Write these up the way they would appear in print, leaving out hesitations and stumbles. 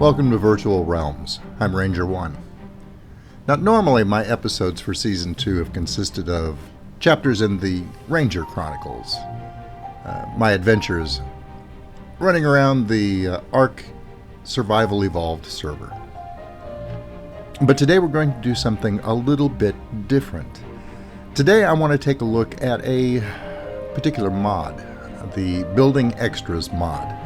Welcome to Virtual Realms. I'm Ranger 1. Now, normally my episodes for Season 2 have consisted of chapters in the Ranger Chronicles, my adventures running around the ARK Survival Evolved server. But today we're going to do something a little bit different. Today I want to take a look at a particular mod, the Building Extras mod.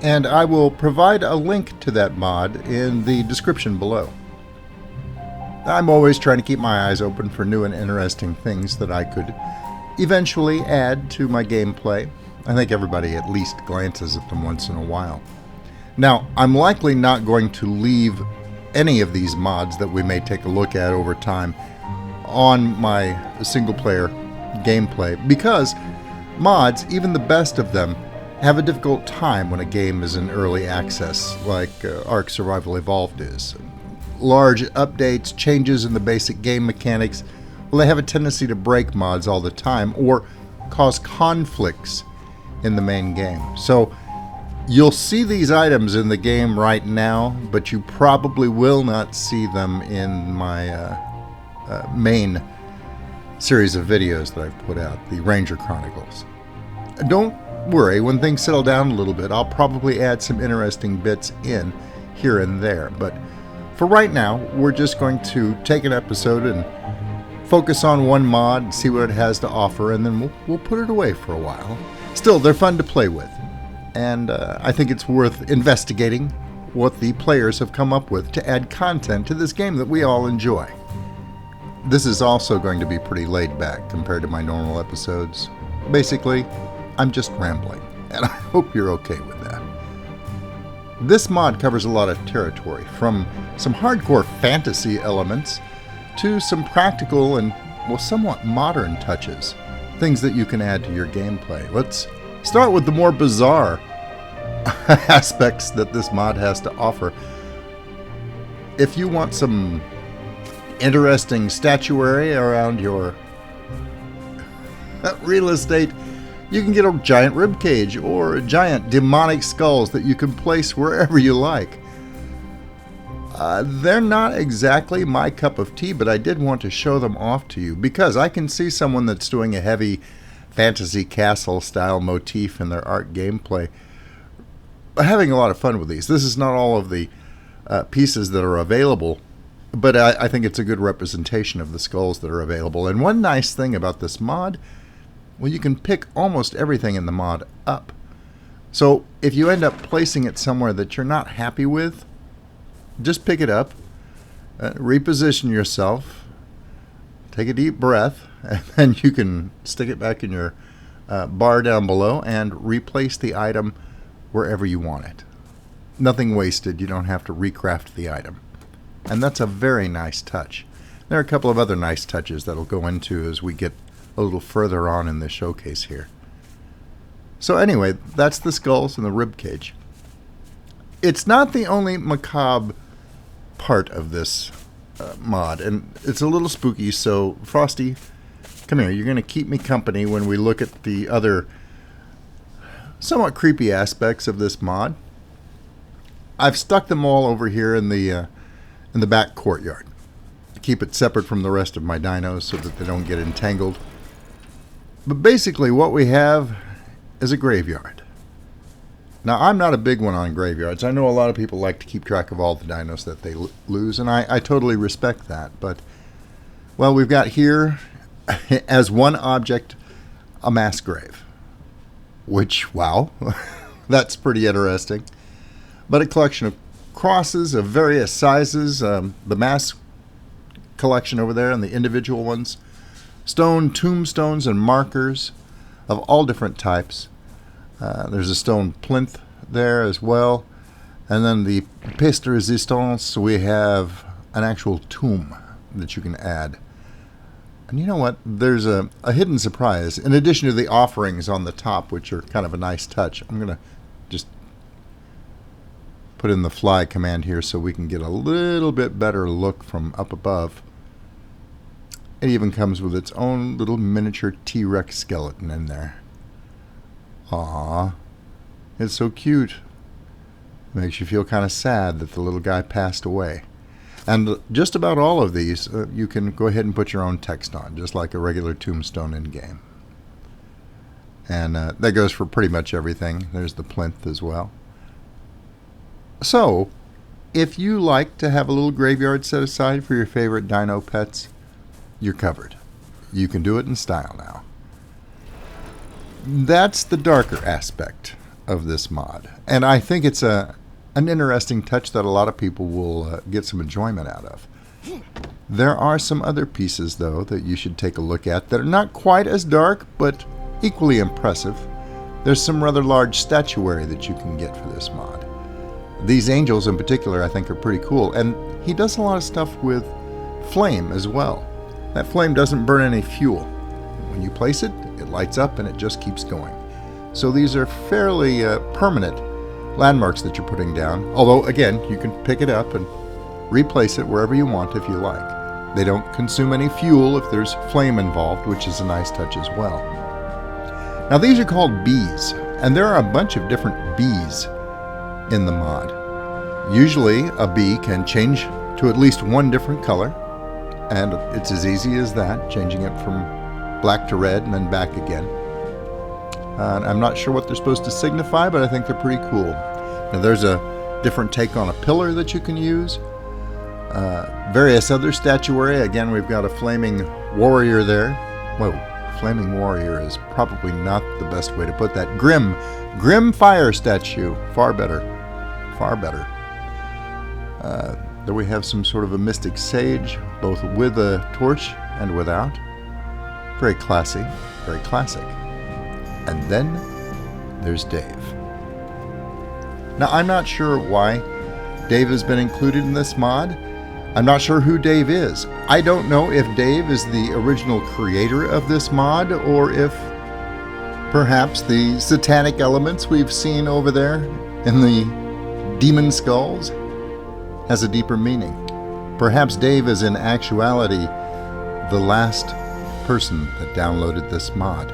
And I will provide a link to that mod in the description below. I'm always trying to keep my eyes open for new and interesting things that I could eventually add to my gameplay. I think everybody at least glances at them once in a while. Now, I'm likely not going to leave any of these mods that we may take a look at over time on my single-player gameplay, because mods, even the best of them, have a difficult time when a game is in early access, like ARK Survival Evolved is. Large updates, changes in the basic game mechanics, well, they have a tendency to break mods all the time or cause conflicts in the main game. So you'll see these items in the game right now, but you probably will not see them in my main series of videos that I've put out, the Ranger Chronicles. Don't worry, when things settle down a little bit, I'll probably add some interesting bits in here and there. But for right now, we're just going to take an episode and focus on one mod and see what it has to offer, and then we'll put it away for a while. Still, they're fun to play with, and I think it's worth investigating what the players have come up with to add content to this game that we all enjoy. This is also going to be pretty laid back compared to my normal episodes. Basically, I'm just rambling, and I hope you're okay with that. This mod covers a lot of territory, from some hardcore fantasy elements to some practical and, well, somewhat modern touches, things that you can add to your gameplay. Let's start with the more bizarre aspects that this mod has to offer. If you want some interesting statuary around your real estate, you can get a giant rib cage or giant demonic skulls that you can place wherever you like. They're not exactly my cup of tea, but I did want to show them off to you because I can see someone that's doing a heavy fantasy castle style motif in their ARK gameplay having a lot of fun with these. This is not all of the pieces that are available, but I think it's a good representation of the skulls that are available. And one nice thing about this mod, well, you can pick almost everything in the mod up. So if you end up placing it somewhere that you're not happy with, just pick it up, reposition yourself, take a deep breath, and then you can stick it back in your bar down below and replace the item wherever you want it. Nothing wasted. You don't have to recraft the item. And that's a very nice touch. There are a couple of other nice touches that'll go into as we get a little further on in the showcase here. So anyway, that's the skulls and the rib cage. It's not the only macabre part of this mod, and it's a little spooky, so Frosty, come here. You're going to keep me company when we look at the other somewhat creepy aspects of this mod. I've stuck them all over here in the back courtyard. Keep it separate from the rest of my dinos so that they don't get entangled. But basically what we have is a graveyard. Now, I'm not a big one on graveyards. I know a lot of people like to keep track of all the dinos that they lose, and I totally respect that. But, well, we've got here, as one object, a mass grave. Which, wow, that's pretty interesting. But a collection of crosses of various sizes, the mass collection over there and the individual ones, stone tombstones and markers of all different types. There's a stone plinth there as well. And then the pièce de résistance, we have an actual tomb that you can add. And you know what? There's a hidden surprise. In addition to the offerings on the top, which are kind of a nice touch, I'm going to just put in the fly command here so we can get a little bit better look from up above. It even comes with its own little miniature T-Rex skeleton in there. Aww. It's so cute. Makes you feel kind of sad that the little guy passed away. And just about all of these, you can go ahead and put your own text on, just like a regular tombstone in-game. And that goes for pretty much everything. There's the plinth as well. So, if you like to have a little graveyard set aside for your favorite dino pets, you're covered. You can do it in style now. That's the darker aspect of this mod. And I think it's an interesting touch that a lot of people will get some enjoyment out of. There are some other pieces, though, that you should take a look at that are not quite as dark, but equally impressive. There's some rather large statuary that you can get for this mod. These angels in particular I think are pretty cool, and he does a lot of stuff with flame as well. That flame doesn't burn any fuel. When you place it, it lights up and it just keeps going. So these are fairly permanent landmarks that you're putting down, although again you can pick it up and replace it wherever you want if you like. They don't consume any fuel if there's flame involved, which is a nice touch as well. Now these are called bees, and there are a bunch of different bees in the mod. Usually a bee can change to at least one different color, and it's as easy as that, changing it from black to red and then back again. I'm not sure what they're supposed to signify, but I think they're pretty cool. Now there's a different take on a pillar that you can use. Various other statuary. Again, we've got a flaming warrior there. Whoa, flaming warrior is probably not the best way to put that. Grim fire statue. Far better. Far better. There we have some sort of a mystic sage, both with a torch and without. Very classy, very classic. And then there's Dave. Now, I'm not sure why Dave has been included in this mod. I'm not sure who Dave is. I don't know if Dave is the original creator of this mod, or if perhaps the satanic elements we've seen over there in the demon skulls has a deeper meaning. Perhaps Dave is in actuality the last person that downloaded this mod.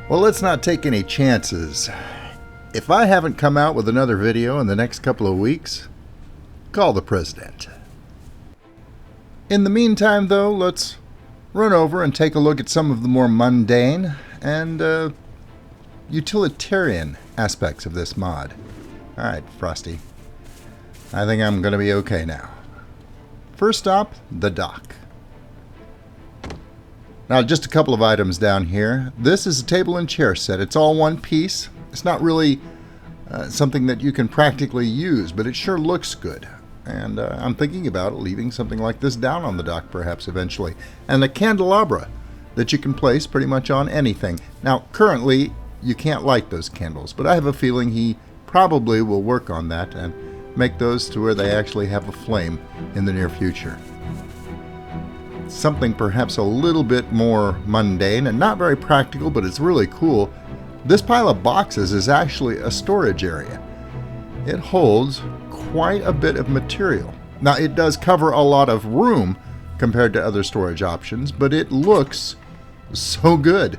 Well, let's not take any chances. If I haven't come out with another video in the next couple of weeks, call the president. In the meantime, though, let's run over and take a look at some of the more mundane and utilitarian aspects of this mod. Alright, Frosty. I think I'm going to be okay now. First stop, the dock. Now, just a couple of items down here. This is a table and chair set. It's all one piece. It's not really something that you can practically use, but it sure looks good. And I'm thinking about leaving something like this down on the dock perhaps eventually. And a candelabra that you can place pretty much on anything. Now, currently, you can't light those candles, but I have a feeling he probably will work on that and make those to where they actually have a flame in the near future. Something perhaps a little bit more mundane and not very practical, but it's really cool. This pile of boxes is actually a storage area. It holds quite a bit of material. Now, it does cover a lot of room compared to other storage options, but it looks so good.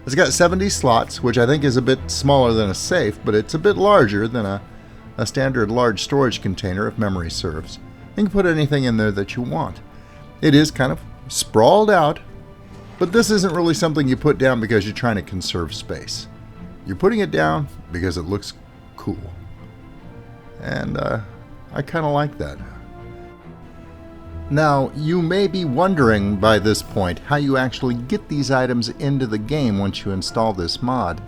It's got 70 slots, which I think is a bit smaller than a safe, but it's a bit larger than a standard large storage container if memory serves. You can put anything in there that you want. It is kind of sprawled out, but this isn't really something you put down because you're trying to conserve space. You're putting it down because it looks cool. And I kind of like that. Now, you may be wondering by this point how you actually get these items into the game once you install this mod.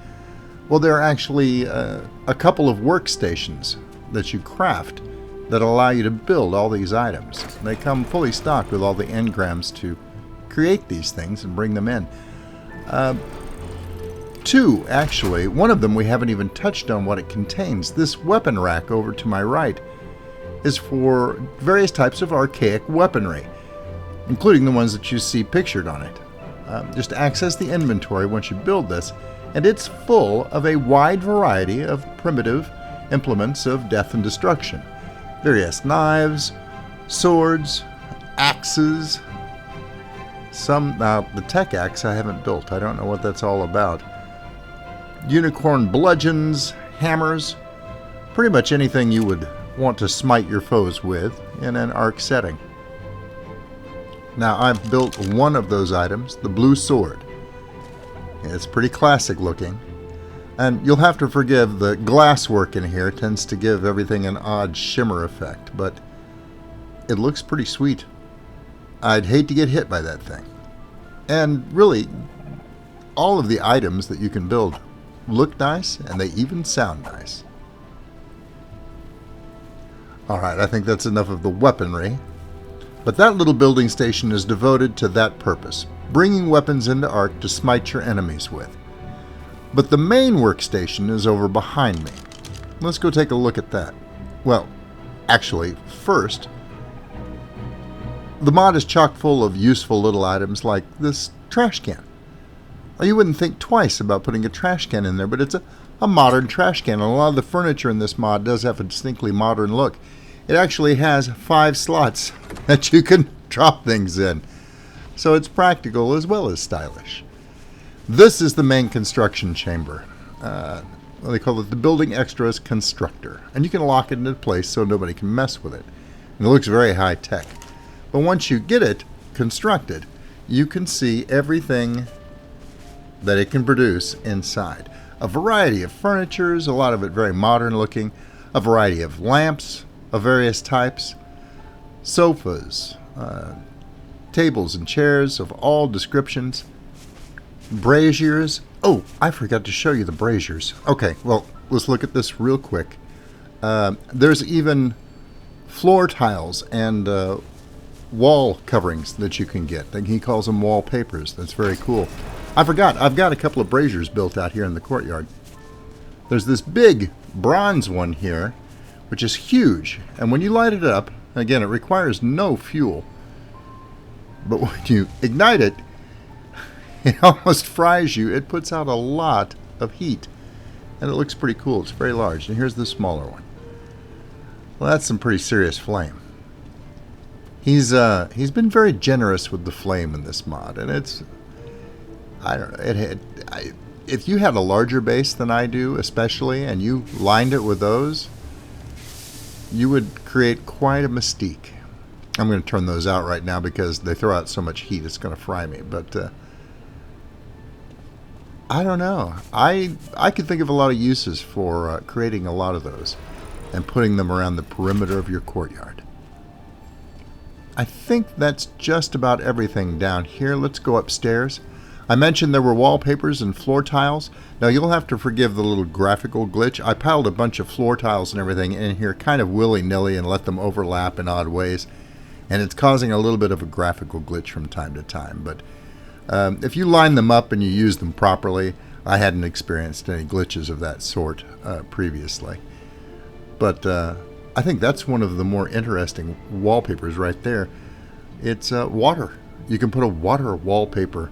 Well, there are actually a couple of workstations that you craft that allow you to build all these items. They come fully stocked with all the engrams to create these things and bring them in. Two, actually. One of them we haven't even touched on what it contains. This weapon rack over to my right is for various types of archaic weaponry, including the ones that you see pictured on it. Just access the inventory once you build this, and it's full of a wide variety of primitive implements of death and destruction. Various knives, swords, axes. The tech axe I haven't built. I don't know what that's all about. Unicorn bludgeons, hammers, pretty much anything you would want to smite your foes with in an ARK setting. Now, I've built one of those items, the blue sword. It's pretty classic looking, and you'll have to forgive the glass work in here tends to give everything an odd shimmer effect, but it looks pretty sweet. I'd hate to get hit by that thing. And really, all of the items that you can build look nice, and they even sound nice. Alright, I think that's enough of the weaponry. But that little building station is devoted to that purpose, bringing weapons into ARK to smite your enemies with. But the main workstation is over behind me. Let's go take a look at that. Well, actually, first, the mod is chock full of useful little items like this trash can. Well, you wouldn't think twice about putting a trash can in there, but it's a modern trash can, and a lot of the furniture in this mod does have a distinctly modern look. It actually has 5 slots that you can drop things in, so it's practical as well as stylish. This is the main construction chamber. They call it the Building Extras Constructor, and you can lock it into place so nobody can mess with it. And it looks very high tech. But once you get it constructed, you can see everything that it can produce inside. A variety of furnitures, a lot of it very modern looking, a variety of lamps of various types, sofas, tables and chairs of all descriptions, braziers. Oh, I forgot to show you the braziers. Okay, well, let's look at this real quick. There's even floor tiles and wall coverings that you can get. He calls them wallpapers. That's very cool. I forgot, I've got a couple of braziers built out here in the courtyard. There's this big bronze one here, which is huge, and when you light it up, again, it requires no fuel, but when you ignite it, it almost fries you. It puts out a lot of heat, and it looks pretty cool. It's very large. And here's the smaller one. Well, that's some pretty serious flame. He's been very generous with the flame in this mod, and it's, I don't know, if you had a larger base than I do, especially, and you lined it with those, you would create quite a mystique. I'm going to turn those out right now because they throw out so much heat it's going to fry me. But I don't know. I could think of a lot of uses for creating a lot of those and putting them around the perimeter of your courtyard. I think that's just about everything down here. Let's go upstairs. I mentioned there were wallpapers and floor tiles. Now you'll have to forgive the little graphical glitch. I piled a bunch of floor tiles and everything in here kind of willy-nilly and let them overlap in odd ways. And it's causing a little bit of a graphical glitch from time to time. But if you line them up and you use them properly, I hadn't experienced any glitches of that sort previously. But I think that's one of the more interesting wallpapers right there. It's water. You can put a water wallpaper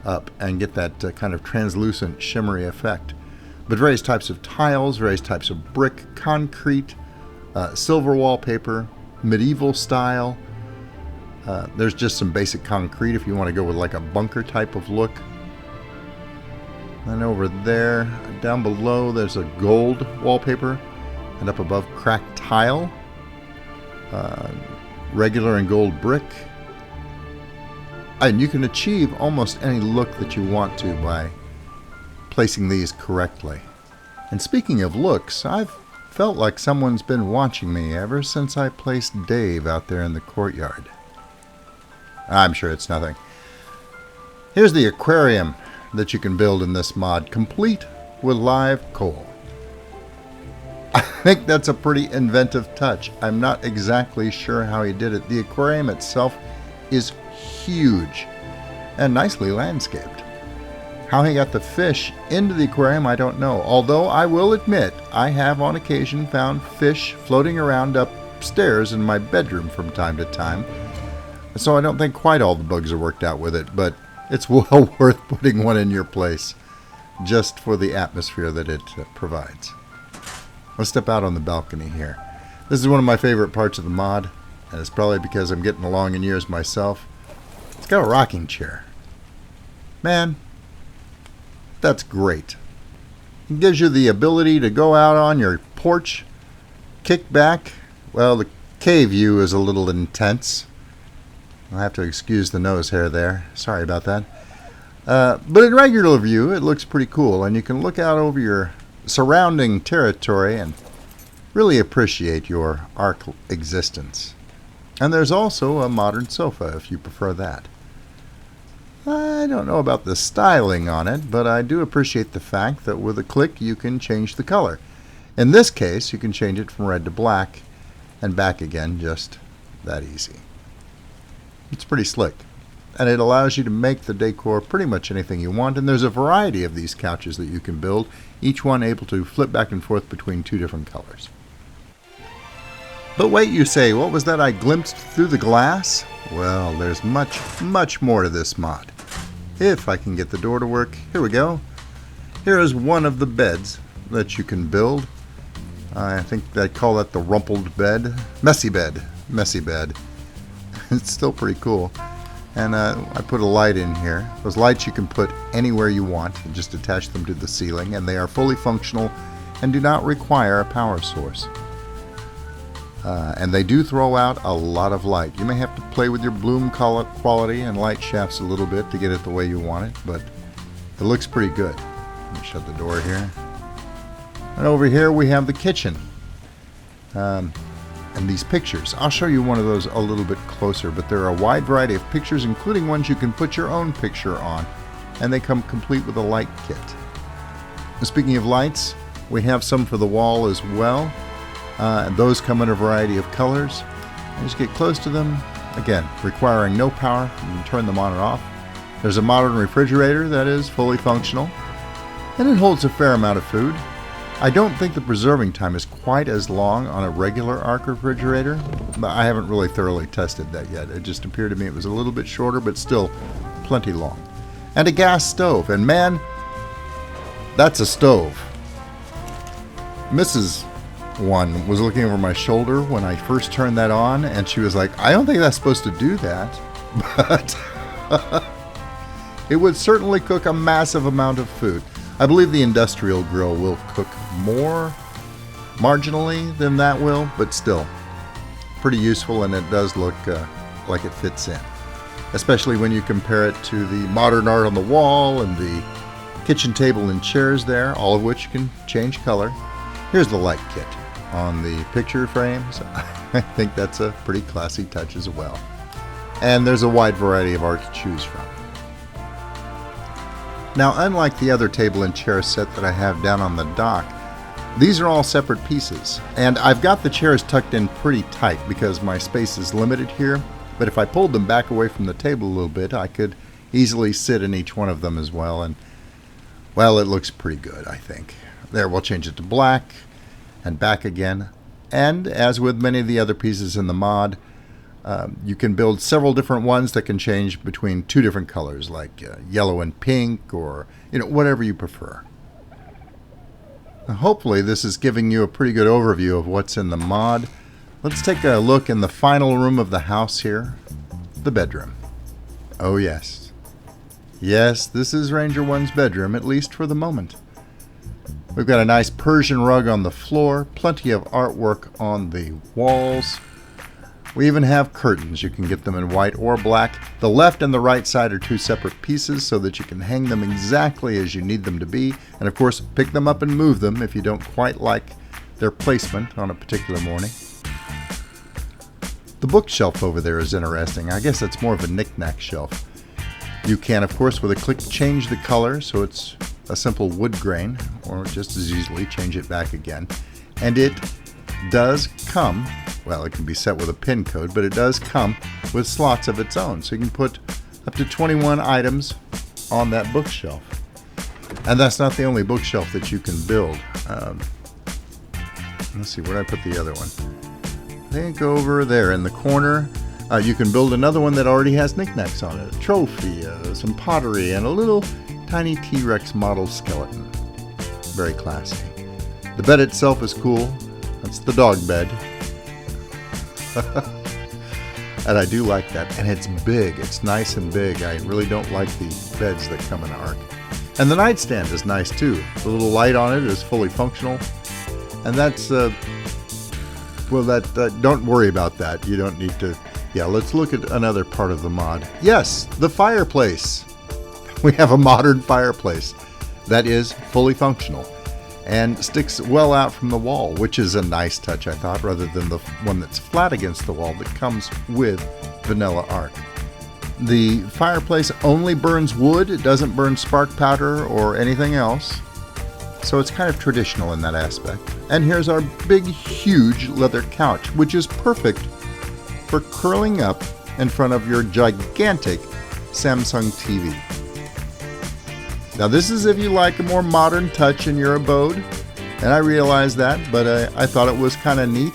up and get that kind of translucent shimmery effect. But various types of tiles, various types of brick, concrete, silver wallpaper, medieval style. There's just some basic concrete if you want to go with like a bunker type of look. And over there, down below, there's a gold wallpaper, and up above, cracked tile, regular and gold brick. And you can achieve almost any look that you want to by placing these correctly. And speaking of looks, I've felt like someone's been watching me ever since I placed Dave out there in the courtyard. I'm sure it's nothing. Here's the aquarium that you can build in this mod, complete with live coal. I think that's a pretty inventive touch. I'm not exactly sure how he did it. The aquarium itself is huge and nicely landscaped. How he got the fish into the aquarium, I don't know. Although I will admit, I have on occasion found fish floating around upstairs in my bedroom from time to time. So I don't think quite all the bugs are worked out with it, but it's well worth putting one in your place just for the atmosphere that it provides. Let's step out on the balcony here. This is one of my favorite parts of the mod, and it's probably because I'm getting along in years myself. It's got a rocking chair. Man, that's great. It gives you the ability to go out on your porch kickback, well, the cave view is a little intense. I'll have to excuse the nose hair there. Sorry about that. But in regular view, it looks pretty cool, and you can look out over your surrounding territory and really appreciate your ARK existence. And there's also a modern sofa if you prefer that. I don't know about the styling on it, but I do appreciate the fact that with a click you can change the color. In this case, you can change it from red to black and back again, just that easy. It's pretty slick, and it allows you to make the decor pretty much anything you want, and there's a variety of these couches that you can build, each one able to flip back and forth between two different colors. But wait, you say, what was that I glimpsed through the glass? Well, there's much, much more to this mod. If I can get the door to work, here we go. Here is one of the beds that you can build. I think they call that the rumpled bed. Messy bed. Messy bed. It's still pretty cool. And I put a light in here. Those lights you can put anywhere you want and just attach them to the ceiling, and they are fully functional and do not require a power source. And they do throw out a lot of light. You may have to play with your bloom quality and light shafts a little bit to get it the way you want it, but it looks pretty good. Let me shut the door here. And over here we have the kitchen. And these pictures. I'll show you one of those a little bit closer, but there are a wide variety of pictures, including ones you can put your own picture on, and they come complete with a light kit. And speaking of lights, we have some for the wall as well. And those come in a variety of colors. Just get close to them, again, requiring no power. You can turn them on and off. There's a modern refrigerator that is fully functional, and it holds a fair amount of food. I don't think the preserving time is quite as long on a regular ARK refrigerator, but I haven't really thoroughly tested that yet. It just appeared to me it was a little bit shorter, but still plenty long. And a gas stove, and man, that's a stove. Mrs. One was looking over my shoulder when I first turned that on, and she was like, I don't think that's supposed to do that, but it would certainly cook a massive amount of food. I believe the industrial grill will cook more marginally than that will, but still pretty useful, and it does look like it fits in, especially when you compare it to the modern art on the wall and the kitchen table and chairs there, all of which can change color. Here's the light kit on the picture frames. I think that's a pretty classy touch as well. And there's a wide variety of art to choose from. Now, unlike the other table and chair set that I have down on the dock, these are all separate pieces. And I've got the chairs tucked in pretty tight because my space is limited here. But if I pulled them back away from the table a little bit, I could easily sit in each one of them as well. And, well, it looks pretty good, I think. There, we'll change it to black and back again. And as with many of the other pieces in the mod, you can build several different ones that can change between two different colors, like yellow and pink, or whatever you prefer. Now, hopefully this is giving you a pretty good overview of what's in the mod. Let's take a look in the final room of the house here, the bedroom. Oh yes. Yes, this is Ranger 1's bedroom, at least for the moment. We've got a nice Persian rug on the floor, plenty of artwork on the walls. We even have curtains. You can get them in white or black. The left and the right side are two separate pieces so that you can hang them exactly as you need them to be. And of course, pick them up and move them if you don't quite like their placement on a particular morning. The bookshelf over there is interesting. I guess it's more of a knick-knack shelf. You can, of course, with a click change the color so it's a simple wood grain, or just as easily change it back again. And it does come, well, it can be set with a pin code, but it does come with slots of its own. So you can put up to 21 items on that bookshelf. And that's not the only bookshelf that you can build. Let's see, where did I put the other one? I think over there in the corner. You can build another one that already has knickknacks on it. A trophy, some pottery, and a little tiny T-Rex model skeleton. Very classy. The bed itself is cool. That's the dog bed. And I do like that. And it's big. It's nice and big. I really don't like the beds that come in ARK. And the nightstand is nice too. The little light on it is fully functional. And that's Well, don't worry about that. You don't need to. Yeah, let's look at another part of the mod. Yes, the fireplace. We have a modern fireplace that is fully functional and sticks well out from the wall, which is a nice touch, I thought, rather than the one that's flat against the wall that comes with vanilla ARK. The fireplace only burns wood. It doesn't burn spark powder or anything else. So it's kind of traditional in that aspect. And here's our big, huge leather couch, which is perfect for curling up in front of your gigantic Samsung TV. Now this is if you like a more modern touch in your abode, and I realize that, but I thought it was kind of neat.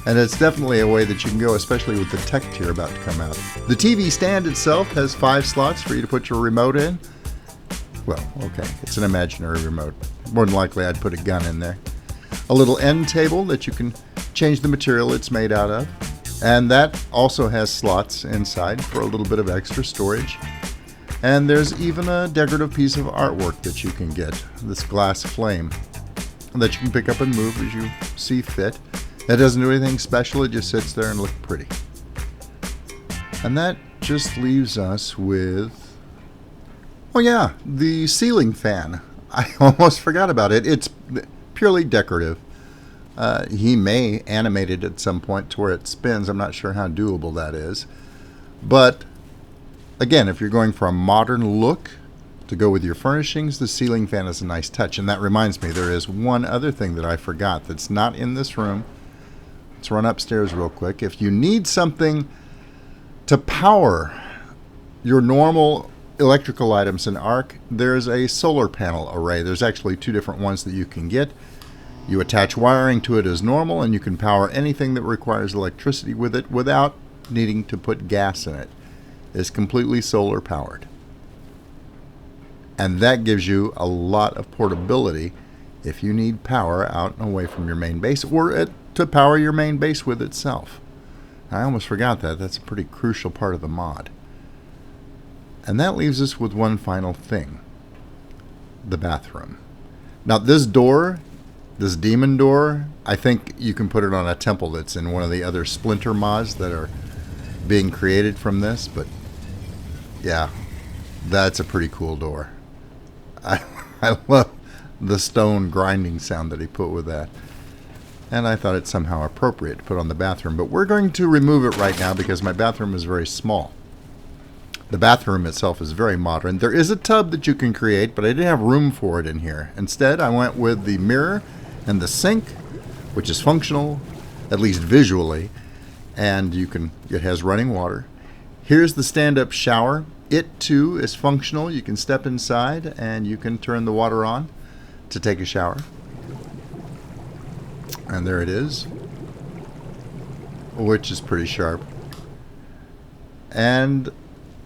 And it's definitely a way that you can go, especially with the tech tier about to come out. The TV stand itself has 5 slots for you to put your remote in. Well, okay, it's an imaginary remote. More than likely I'd put a gun in there. A little end table that you can change the material it's made out of. And that also has slots inside for a little bit of extra storage. And there's even a decorative piece of artwork that you can get, this glass flame, that you can pick up and move as you see fit. It doesn't do anything special, it just sits there and looks pretty. And that just leaves us with, oh yeah, the ceiling fan. I almost forgot about it. It's purely decorative. He may animate it at some point to where it spins. I'm not sure how doable that is. But again, if you're going for a modern look to go with your furnishings, the ceiling fan is a nice touch. And that reminds me, there is one other thing that I forgot that's not in this room. Let's run upstairs real quick. If you need something to power your normal electrical items in ARK, there's a solar panel array. There's actually 2 different ones that you can get. You attach wiring to it as normal, and you can power anything that requires electricity with it without needing to put gas in it. It's completely solar powered. And that gives you a lot of portability if you need power out and away from your main base, or to power your main base with itself. I almost forgot that. That's a pretty crucial part of the mod. And that leaves us with one final thing. The bathroom. Now this door, this demon door, I think you can put it on a temple that's in one of the other Splinter mods that are being created from this, but yeah, that's a pretty cool door. I love the stone grinding sound that he put with that. And I thought it somehow appropriate to put on the bathroom, but we're going to remove it right now because my bathroom is very small. The bathroom itself is very modern. There is a tub that you can create, but I didn't have room for it in here. Instead, I went with the mirror and the sink, which is functional, at least visually, and it has running water. Here's the stand-up shower. It too is functional. You can step inside and you can turn the water on to take a shower. And there it is, which is pretty sharp. And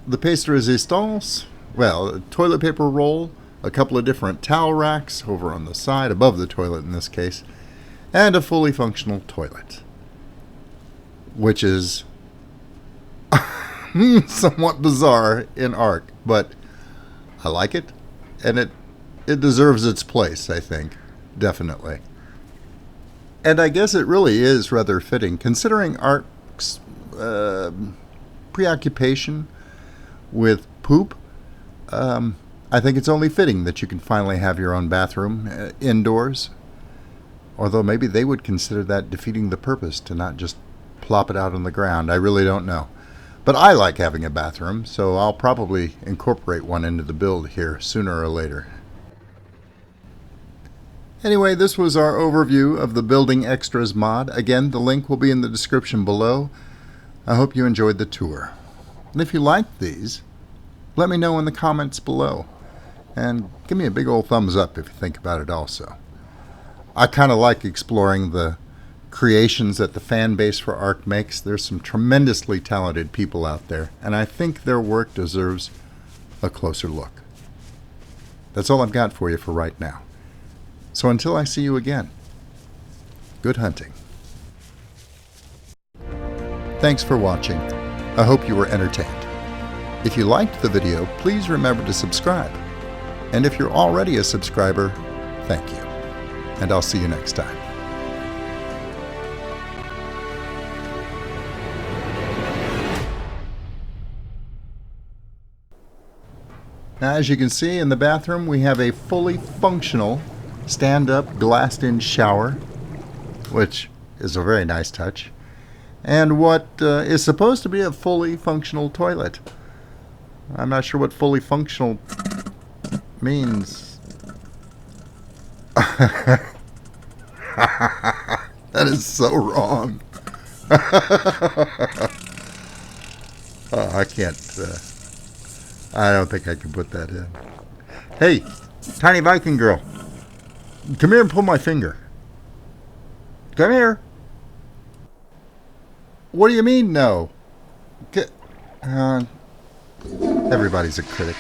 the pièce de résistance, well, a toilet paper roll, a couple of different towel racks over on the side, above the toilet in this case, and a fully functional toilet, which is somewhat bizarre in ARK, but I like it, and it deserves its place, I think, definitely. And I guess it really is rather fitting, considering ARK's preoccupation with poop. I think it's only fitting that you can finally have your own bathroom indoors. Although maybe they would consider that defeating the purpose to not just plop it out on the ground. I really don't know. But I like having a bathroom, so I'll probably incorporate one into the build here sooner or later. Anyway, this was our overview of the Building Extras mod. Again, the link will be in the description below. I hope you enjoyed the tour. And if you liked these, let me know in the comments below. And give me a big old thumbs up if you think about it also. I kind of like exploring the creations that the fan base for ARK makes. There's some tremendously talented people out there, and I think their work deserves a closer look. That's all I've got for you for right now. So until I see you again, good hunting. Thanks for watching. I hope you were entertained. If you liked the video, please remember to subscribe. And if you're already a subscriber, thank you. And I'll see you next time. Now, as you can see in the bathroom, we have a fully functional stand-up glassed-in shower, which is a very nice touch, and what is supposed to be a fully functional toilet. I'm not sure what fully functional means. That is so wrong. I can't. I don't think I can put that in. Hey, tiny Viking girl, come here and pull my finger. Come here. What do you mean, no? Everybody's a critic.